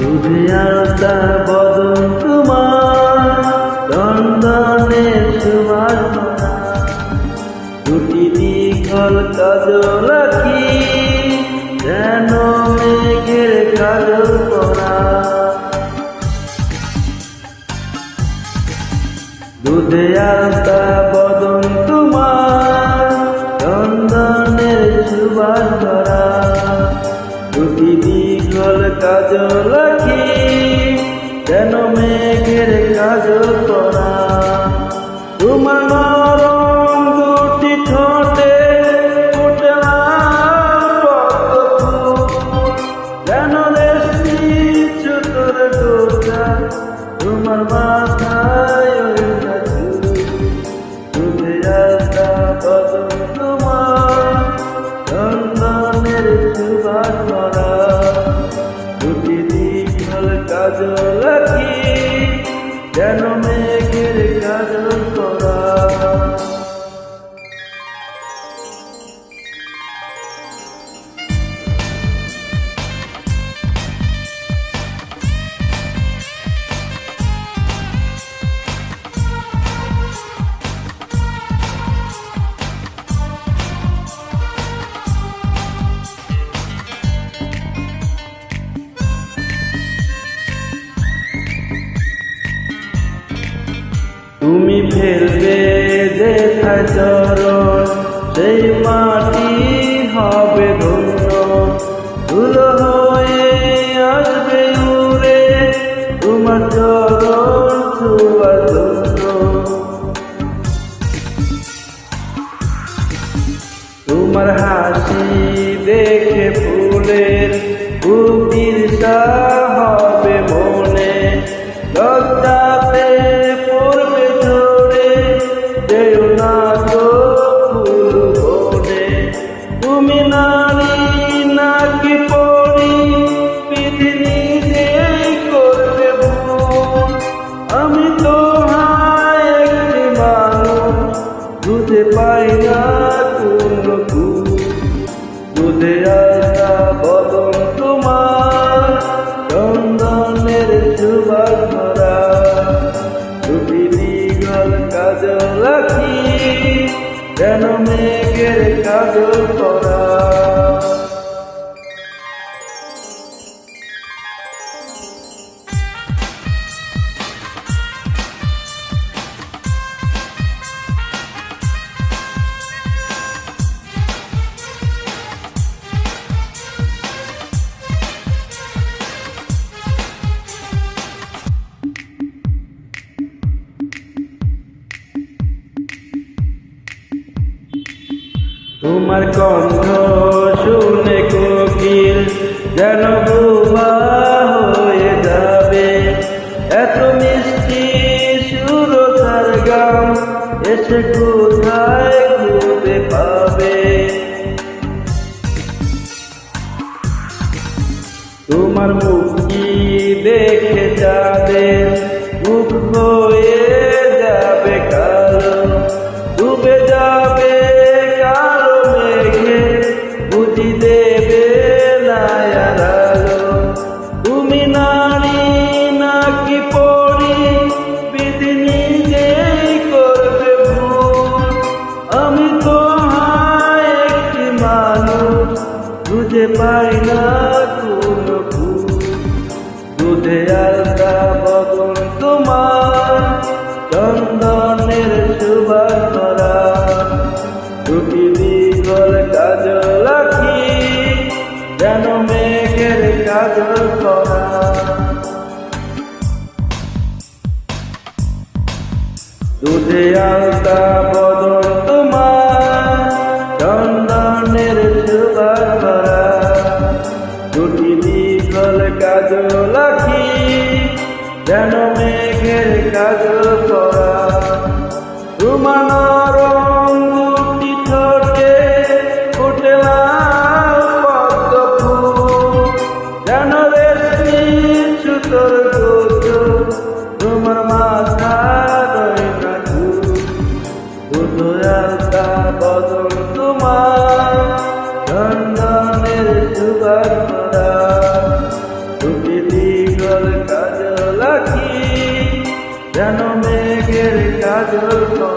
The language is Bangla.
দুধে আলতা বদন তোমার, চন্দনে সুবাস ভরা। দুটি দীঘল কাজল আঁখি, যেন মেঘের কাজল পরা। দুধে আলতা বদন তোমার, চন্দনের সুবাস ভরা। দুটি দীঘল কাজল আঁখি, যেন মেঘের কাজল পরা। তোমার নরম দুটি ঠোঁটে ফুটে লাল পদ্ম ফুল, যেন রেশমি চুতোর ডোকা তোমার মাথায় ওড়না চুল। দুধে আলতা বদন তোমার, চন্দনের সুবাস ভরা। দুটি দীঘল কাজল আঁখি, যেন মেঘের কাজল পরা। তুমি ফেলবে যেথায় চরণ, সেই মাটি হবে ধন্য। ধুলো হয়ে আসবে উড়ে তোমার চরণ ছোঁয়ার জন্য। তোমার হাসি দেখে ফুলের ঈর্ষা হবে মনে। লজ্জাতে পড়বে ঝরে, যেও না তো ফুল বনে। তুমি নারী নাকি পরি, বিধি নিজেই করবে ভুল। আমি তো হায় একটি মানুষ, বুঝে পাই না কোনো ভুল। দুধে আলতা বদন তোমার, চন্দনের সুবাস ভরা। দুটি দীঘল কাজল আঁখি, যেন মেঘের কাজল পরা। তোমার কণ্ঠ শুনে কোকিল যেন বোবা হয়ে যাবে। এত মিষ্টি সুরতার গান, এসে কোথায় খুঁজে পাবে। তোমার মুখটি দেখে যাদের মুখ হয়ে যাবে কালো। ডুবে যাবে কালো মেঘে, বুঝি দেবে না আর আলো। তুমি নারী নাকি পরি, বিধি নিজেই করবে ভুল। আমি তো হায় একটি মানুষ, বুঝে পাই না কোনো ভুল। দুধে আলতা বদন তোমার, চন্দনের সুবাস ভরা। দুটি দীঘল কাজল আঁখি, যেন মেঘের কাজল পরা। দুধে আলতা বদন তোমার, চন্দনের সুবাস ভরা। দুটি দীঘল কাজল আঁখি, যেন মেঘের কাজল পরা। তোমার নরম দুটি ঠোঁটে ফুটে লাল পদ্ম ফুল, যেন রেশমি সুতোর ডোকা তোমার মাথার ওড়না চুল। দুধে আলতা বদন তোমার, চন্দনের সুবাস ভরা। দুটি কাজল